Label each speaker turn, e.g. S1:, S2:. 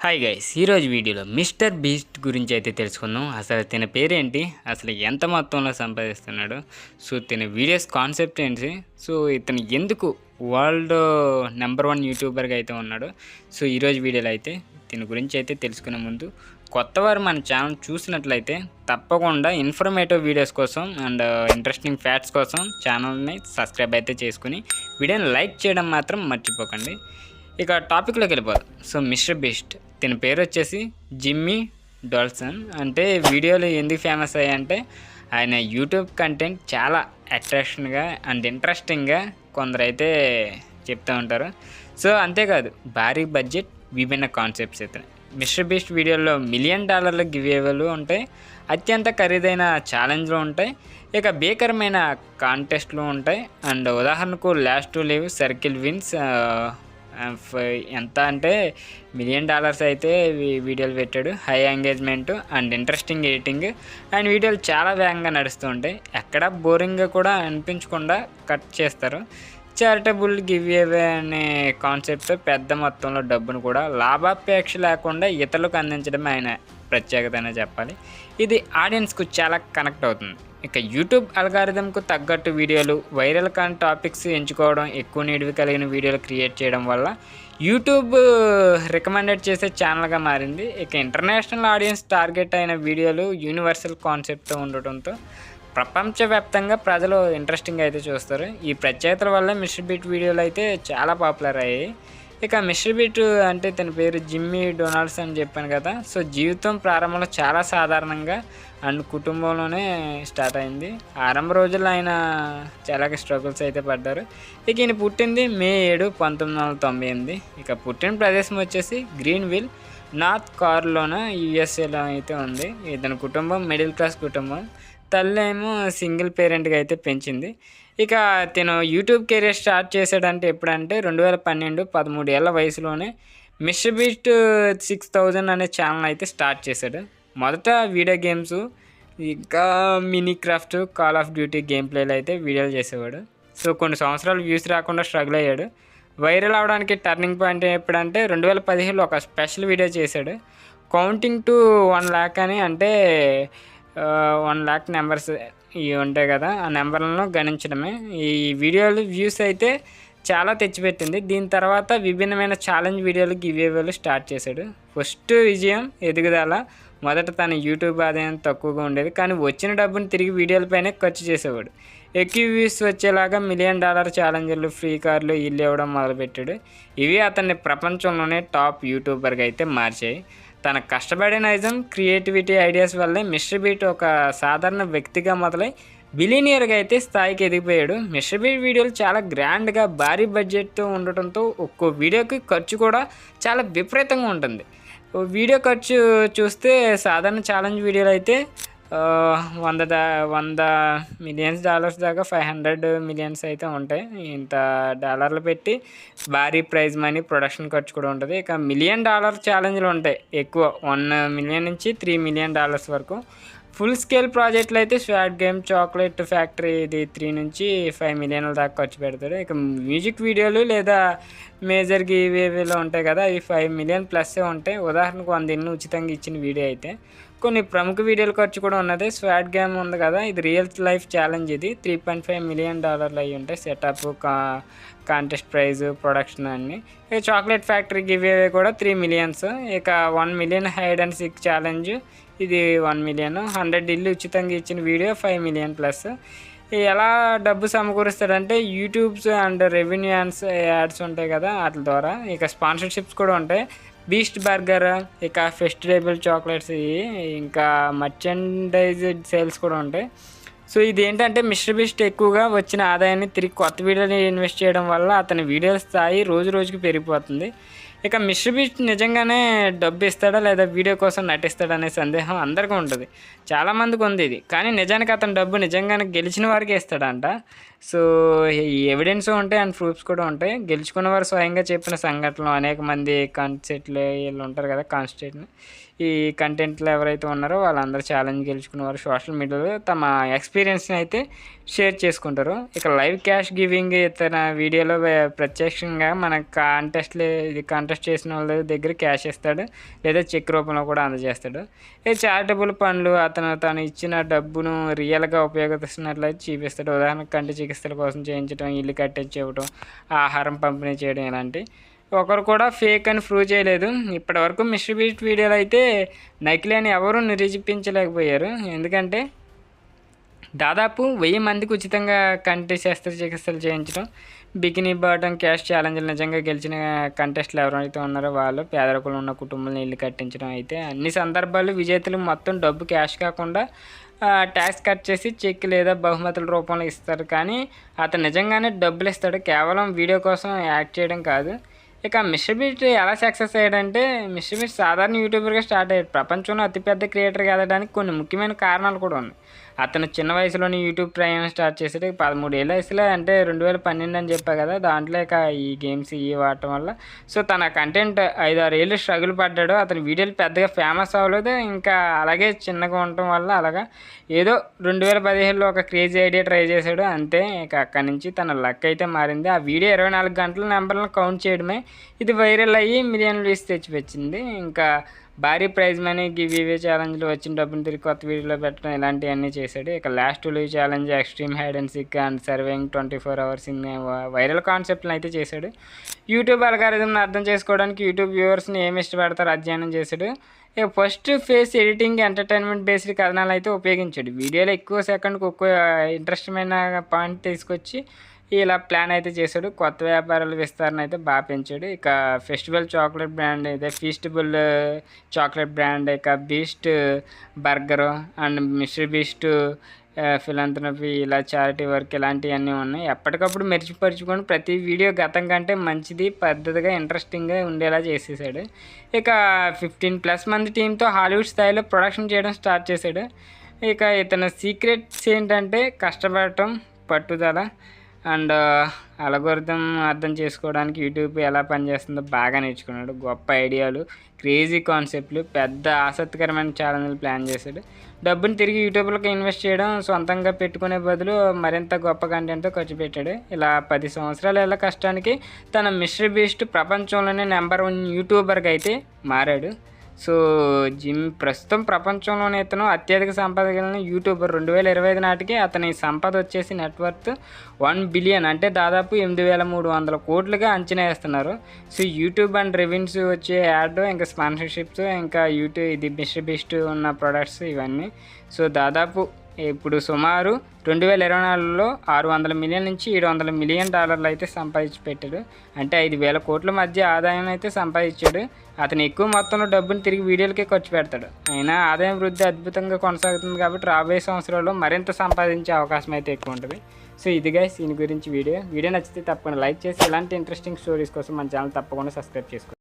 S1: Hi guys ఈరోజు వీడియోలో mister beast గురించి అయితే తెలుసుకుందాం. అసలు తిన పేరేంటి, అసలు ఎంత మొత్తంలో సంపాదిస్తున్నాడు, సో తిన వీడియోస్ కాన్సెప్ట్ ఏంటి, సో ఇతను ఎందుకు వరల్డ్ నెంబర్ 1 యూట్యూబర్గా అయితే ఉన్నాడు. సో ఈరోజు వీడియోలో అయితే దీని గురించి అయితే తెలుసుకునే ముందు కొత్తవారు మన ఛానల్ చూసినట్లయితే తప్పకుండా ఇన్ఫర్మేటివ్ వీడియోస్ కోసం అండ్ ఇంట్రెస్టింగ్ ఫ్యాక్ట్స్ కోసం ఛానల్ని సబ్స్క్రైబ్ అయితే చేసుకుని వీడియోని లైక్ చేయడం మాత్రం మర్చిపోకండి. ఇక టాపిక్లోకి వెళ్ళిపోదాం. సో మిస్టర్ బీస్ట్ దీని పేరు వచ్చేసి జిమ్మీ డాల్సన్. అంటే వీడియోలు ఎందుకు ఫేమస్ అయ్యాయంటే ఆయన యూట్యూబ్ కంటెంట్ చాలా అట్రాక్షన్గా అండ్ ఇంట్రెస్టింగ్గా కొందరైతే చెప్తూ ఉంటారు. సో అంతేకాదు భారీ బడ్జెట్ విభిన్న కాన్సెప్ట్స్ అయితే మిస్టర్ బీస్ట్ వీడియోలో $1 మిలియన్ గివేవేలు ఉంటాయి, అత్యంత ఖరీదైన ఛాలెంజ్లు ఉంటాయి, ఇక భీకరమైన కాంటెస్ట్లు ఉంటాయి. అండ్ ఉదాహరణకు last to leave circle wins ఎంత అంటే $1 మిలియన్ అయితే వీడియోలు పెట్టాడు. High engagement and interesting editing and వీడియోలు చాలా వేగంగా నడుస్తూ ఉంటాయి, ఎక్కడ బోరింగ్గా కూడా అనిపించకుండా కట్ చేస్తారు. చారిటబుల్ గివ్ అవే అనే కాన్సెప్ట్ పెద్ద మొత్తంలో డబ్బును కూడా లాభాపేక్ష లేకుండా ఇతరులకు అందించడం ఆయన ప్రత్యేకత అనే చెప్పాలి. ఇది ఆడియన్స్కు చాలా కనెక్ట్ అవుతుంది. ఇక యూట్యూబ్ అల్గారిథంకు తగ్గట్టు వీడియోలు, వైరల్ కాని టాపిక్స్ ఎంచుకోవడం, ఎక్కువ నిడివి కలిగిన వీడియోలు క్రియేట్ చేయడం వల్ల యూట్యూబ్ రికమెండెడ్ చేసే ఛానల్గా మారింది. ఇక ఇంటర్నేషనల్ ఆడియన్స్ టార్గెట్ అయిన వీడియోలు యూనివర్సల్ కాన్సెప్ట్తో ఉండటంతో ప్రపంచవ్యాప్తంగా ప్రజలు ఇంట్రెస్టింగ్ అయితే చూస్తారు. ఈ ప్రత్యేకతల వల్ల మిస్టర్ బీట్ వీడియోలు అయితే చాలా పాపులర్ అయ్యాయి. ఇక మిస్టర్ బీట్ అంటే తన పేరు జిమ్మీ డొనాల్డ్స్ అని చెప్పాను కదా. సో జీవితం ప్రారంభంలో చాలా సాధారణంగా అండ్ కుటుంబంలోనే స్టార్ట్ అయింది. ఆరంభ రోజుల్లో ఆయన చాలా స్ట్రగుల్స్ అయితే పడ్డారు. ఇక ఈయన పుట్టింది మే 7, 1998. ఇక పుట్టిన ప్రదేశం వచ్చేసి గ్రీన్విల్, నార్త్ కారోలినా, యూఎస్ఏలో అయితే ఉంది. ఇతని కుటుంబం మిడిల్ క్లాస్ కుటుంబం. తల్లి ఏమో సింగిల్ పేరెంట్గా అయితే పెంచింది. ఇక తను యూట్యూబ్ కెరీర్ స్టార్ట్ చేశాడంటే ఎప్పుడంటే 2012, 13 ఏళ్ళ వయసులోనే మిస్టర్ బీస్ట్ 6000 అనే ఛానల్ అయితే స్టార్ట్ చేశాడు. మొదట వీడియో గేమ్స్, ఇంకా Minecraft, call of duty game ప్లేలు అయితే వీడియోలు చేసేవాడు. సో కొన్ని సంవత్సరాలు వ్యూస్ రాకుండా స్ట్రగుల్ అయ్యాడు. వైరల్ అవడానికి టర్నింగ్ పాయింట్ ఎప్పుడంటే 2017లో ఒక స్పెషల్ వీడియో చేశాడు. కౌంటింగ్ టు 1 lakh అని, అంటే 1 lakh నెంబర్స్ ఇవి ఉంటాయి కదా, ఆ నెంబర్లను గణించడమే. ఈ వీడియోలు వ్యూస్ అయితే చాలా తెచ్చిపెట్టింది. దీని తర్వాత విభిన్నమైన ఛాలెంజ్ వీడియోలు గివేవేలు స్టార్ట్ చేశాడు. ఫస్ట్ విజయం ఎదుగుదల. మొదట తన యూట్యూబ్ ఆదాయం తక్కువగా ఉండేది, కానీ వచ్చిన డబ్బును తిరిగి వీడియోలపైనే ఖర్చు చేసేవాడు. ఎక్కువ వ్యూస్ వచ్చేలాగా $1 మిలియన్ ఛాలెంజర్లు, ఫ్రీ కార్లు ఇల్లు ఇవ్వడం మొదలుపెట్టాడు. ఇవి అతన్ని ప్రపంచంలోనే టాప్ యూట్యూబర్గా అయితే మార్చాయి. తన కష్టపడే నైజం, క్రియేటివిటీ, ఐడియాస్ వల్లే మిస్టర్ బీట్ ఒక సాధారణ వ్యక్తిగా మొదలై బిలియనియర్గా అయితే స్థాయికి ఎదిగిపోయాడు. మిస్టర్ బీట్ వీడియోలు చాలా గ్రాండ్గా భారీ బడ్జెట్తో ఉండటంతో ఒక్కో వీడియోకి ఖర్చు కూడా చాలా విపరీతంగా ఉంటుంది. వీడియో ఖర్చు చూస్తే సాధారణ ఛాలెంజ్ వీడియోలు అయితే $100 మిలియన్స్ దాకా 500 మిలియన్స్ అయితే ఉంటాయి. ఇంత డాలర్లు పెట్టి భారీ ప్రైజ్ మనీ, ప్రొడక్షన్ ఖర్చు కూడా ఉంటుంది. ఇక $1 మిలియన్ ఛాలెంజ్లు ఉంటాయి ఎక్కువ, $1 మిలియన్ నుంచి $3 మిలియన్ వరకు. ఫుల్ స్కేల్ ప్రాజెక్టులు అయితే స్వాట్ గేమ్, చాక్లెట్ ఫ్యాక్టరీ, ఇది 3 నుంచి 5 మిలియన్ల దాకా ఖర్చు పెడతాడు. ఇక మ్యూజిక్ వీడియోలు లేదా మేజర్ గివేవేలో ఉంటాయి కదా, అవి 5 మిలియన్ ప్లస్సే ఉంటాయి. ఉదాహరణకు 100 ఇళ్ళు ఉచితంగా ఇచ్చిన వీడియో అయితే. కొన్ని ప్రముఖ వీడియోల ఖర్చు కూడా ఉన్నది. స్వాట్ గేమ్ ఉంది కదా, ఇది రియల్ లైఫ్ ఛాలెంజ్. ఇది $3.5 మిలియన్ అయ్యి ఉంటాయి. సెటప్, కాంటెస్ట్ ప్రైజ్, ప్రొడక్షన్ అన్నీ. ఇక చాక్లెట్ ఫ్యాక్టరీ గివేవే కూడా 3 మిలియన్స్. ఇక 1 million hide and seek challenge, ఇది 1 మిలియన్. 100 ఇళ్ళు ఉచితంగా ఇచ్చిన వీడియో 5 మిలియన్ ప్లస్. ఎలా డబ్బు సమకూరుస్తాడంటే యూట్యూబ్స్ అండ్ రెవెన్యూ యాడ్స్ ఉంటాయి కదా, వాటి ద్వారా. ఇక స్పాన్సర్షిప్స్ కూడా ఉంటాయి. బీస్ట్ బర్గర్, ఇక ఫెస్టివల్ చాక్లెట్స్, ఇంకా మర్చెండైజ్ సేల్స్ కూడా ఉంటాయి. సో ఇది ఏంటంటే మిస్టర్ బీస్ట్ ఎక్కువగా వచ్చిన ఆదాయాన్ని తిరిగి కొత్త వీడియోని ఇన్వెస్ట్ చేయడం వల్ల అతని వీడియోల స్థాయి రోజు రోజుకి పెరిగిపోతుంది. ఇక మిస్టర్ బీస్ట్ నిజంగానే డబ్బు ఇస్తాడా లేదా వీడియో కోసం నటిస్తాడా అనే సందేహం అందరికీ ఉంటుంది, చాలామందికి ఉంది ఇది. కానీ నిజానికి అతను డబ్బు నిజంగానే గెలిచిన వారికి ఇస్తాడంట. సో ఈ ఎవిడెన్స్ ఉంటాయి అండ్ ప్రూఫ్స్ కూడా ఉంటాయి. గెలుచుకున్న వారు స్వయంగా చెప్పిన సంఘటనలు, అనేక మంది కాన్స్టెంట్లు వీళ్ళు ఉంటారు కదా, కాన్స్టెంట్లు, ఈ కంటెంట్లో ఎవరైతే ఉన్నారో వాళ్ళందరూ ఛాలెంజ్ గెలుచుకున్న వారు సోషల్ మీడియాలో తమ ఎక్స్పీరియన్స్ని అయితే షేర్ చేసుకుంటారు. ఇక లైవ్ క్యాష్ గివింగ్ తన వీడియోలో ప్రత్యక్షంగా మన కాంటెస్ట్ చేసిన వాళ్ళ దగ్గర క్యాష్ ఇస్తాడు, లేదా చెక్ రూపంలో కూడా అందజేస్తాడు. ఈ చారిటబుల్ పనులు తను ఇచ్చిన డబ్బును రియల్గా ఉపయోగిస్తున్నట్లయితే చూపిస్తాడు. ఉదాహరణకు కంటి చికిత్సల కోసం చేయించడం, ఇల్లు కట్టించి ఇవ్వడం, ఆహారం పంపిణీ చేయడం ఇలాంటి. ఒకరు కూడా ఫేక్ అని ప్రూవ్ చేయలేదు. ఇప్పటివరకు మిస్టర్ బీస్ట్ వీడియోలు అయితే నకిలీ అని ఎవరూ నిరూపించలేకపోయారు. ఎందుకంటే దాదాపు 1000 మందికి ఉచితంగా కంటి శస్త్రచికిత్సలు చేయించడం, బికినీ బాటం క్యాష్ ఛాలెంజ్లు నిజంగా గెలిచిన కంటెస్ట్లు ఎవరైతే ఉన్నారో వాళ్ళు పేదరికంలో ఉన్న కుటుంబాలను ఇల్లు కట్టించడం అయితే అన్ని సందర్భాలు విజేతలు మొత్తం డబ్బు క్యాష్ కాకుండా ట్యాక్స్ కట్ చేసి చెక్ లేదా బహుమతుల రూపంలో ఇస్తారు. కానీ అతను నిజంగానే డబ్బులు ఇస్తాడు, కేవలం వీడియో కోసం యాక్ట్ చేయడం కాదు. ఇక మిస్టర్ బీస్ట్ ఎలా సక్సెస్ అయ్యాడంటే, మిస్టర్ బీస్ట్ సాధారణ యూట్యూబర్గా స్టార్ట్ అయ్యాడు. ప్రపంచంలో అతిపెద్ద క్రియేటర్గా ఎదగడానికి కొన్ని ముఖ్యమైన కారణాలు కూడా ఉన్నాయి. అతను చిన్న వయసులోనే యూట్యూబ్ ప్రయాణం స్టార్ట్ చేసాడు. 13 ఏళ్ళ వయసులో, అంటే 2012 అని చెప్పా కదా, దాంట్లో ఇక ఈ గేమ్స్ వాడటం వల్ల సో తన కంటెంట్ 5-6 ఏళ్ళు స్ట్రగుల్ పడ్డాడు. అతని వీడియోలు పెద్దగా ఫేమస్ అవ్వలేదు, ఇంకా అలాగే చిన్నగా ఉండటం వల్ల అలాగా ఏదో 2017లో ఒక క్రేజీ ఐడియా ట్రై చేశాడు అంతే. ఇక అక్కడి నుంచి తన లక్ అయితే మారింది. ఆ వీడియో 24 గంటల నెంబర్లను కౌంట్ చేయడమే ఇది వైరల్ అయ్యి మిలియన్ వ్యూస్ తెచ్చిపెచ్చింది. ఇంకా భారీ ప్రైజ్ మనీ, గివ్ ఇవే ఛాలెంజ్లు, వచ్చిన డబ్బును తిరిగి కొత్త వీడియోలో పెట్టడం ఇలాంటివన్నీ చేశాడు. ఇక last leave challenge, extreme hide and seek and surviving 24 hours in viral కాన్సెప్ట్లను అయితే చేశాడు. యూట్యూబ్ అల్గారిథంని అర్థం చేసుకోవడానికి యూట్యూబ్ వ్యూవర్స్ని ఏమి ఇష్టపడతారో అధ్యయనం చేశాడు. ఇక first face editing, entertainment based కథనాలు అయితే ఉపయోగించాడు. వీడియోలో ఎక్కువ సెకండ్కి ఎక్కువ ఇంట్రెస్టింగ్ పాయింట్ తీసుకొచ్చి ఇలా ప్లాన్ అయితే చేశాడు. కొత్త వ్యాపారాల విస్తరణ అయితే బాగా పెంచాడు. ఇక ఫెస్టివల్ చాక్లెట్ బ్రాండ్ అయితే ఫీస్టబుల్ చాక్లెట్ బ్రాండ్, ఇక beast burger and mister beast philanthropy, ఇలా చారిటీ వర్క్ ఇలాంటివన్నీ ఉన్నాయి. ఎప్పటికప్పుడు మెరుగుపరుచుకొని ప్రతి వీడియో గతం కంటే మంచిది, పద్ధతిగా, ఇంట్రెస్టింగ్గా ఉండేలా చేసేసాడు. ఇక 15+ మంది టీంతో హాలీవుడ్ స్థాయిలో ప్రొడక్షన్ చేయడం స్టార్ట్ చేశాడు. ఇక ఇతని సీక్రెట్స్ ఏంటంటే కష్టపడటం, పట్టుదల అండ్ అల్గోరిథం అర్థం చేసుకోవడానికి యూట్యూబ్ ఎలా పనిచేస్తుందో బాగా నేర్చుకున్నాడు. గొప్ప ఐడియాలు, క్రేజీ కాన్సెప్ట్లు, పెద్ద ఆసక్తికరమైన ఛాలెంజ్లు ప్లాన్ చేశాడు. డబ్బుని తిరిగి యూట్యూబ్లోకి ఇన్వెస్ట్ చేయడం, సొంతంగా పెట్టుకునే బదులు మరింత గొప్ప కంటెంట్తో ఖర్చు పెట్టాడు. ఇలా 10 సంవత్సరాల కష్టానికి తన మిస్టర్ బీస్ట్ ప్రపంచంలోనే నెంబర్ 1 యూట్యూబర్గా అయితే మారాడు. సో ప్రస్తుతం ప్రపంచంలోనే ఇతను అత్యధిక సంపద కలిగిన యూట్యూబర్. 2025 నాటికి అతని సంపద వచ్చేసి నెట్వర్త్ 1 బిలియన్, అంటే దాదాపు 8,300 కోట్లుగా అంచనా వేస్తున్నారు. సో యూట్యూబ్ అండ్ రెవెన్యూస్ వచ్చే యాడ్, ఇంకా స్పాన్సర్షిప్స్, ఇంకా యూట్యూబ్ ఇది మిస్టర్ బీస్ట్ ఉన్న ప్రొడక్ట్స్ ఇవన్నీ. సో దాదాపు ఇప్పుడు సుమారు 2024లో 600 మిలియన్ నుంచి 700 మిలియన్ డాలర్లు అయితే సంపాదించి పెట్టాడు. అంటే 5,000 కోట్ల మధ్య ఆదాయం అయితే సంపాదించాడు. అతను ఎక్కువ మొత్తంలో డబ్బుని తిరిగి వీడియోలకే ఖర్చు పెడతాడు. అయినా ఆదాయం వృద్ధి అద్భుతంగా కొనసాగుతుంది కాబట్టి రాబోయే సంవత్సరాల్లో మరింత సంపాదించే అవకాశం అయితే ఎక్కువ ఉంటుంది. సో ఇది గైస్ దీని గురించి వీడియో నచ్చితే తప్పకుండా లైక్ చేసి ఇలాంటి ఇంట్రెస్టింగ్ స్టోరీస్ కోసం మన ఛానల్ తప్పకుండా సబ్స్క్రైబ్ చేసుకోండి.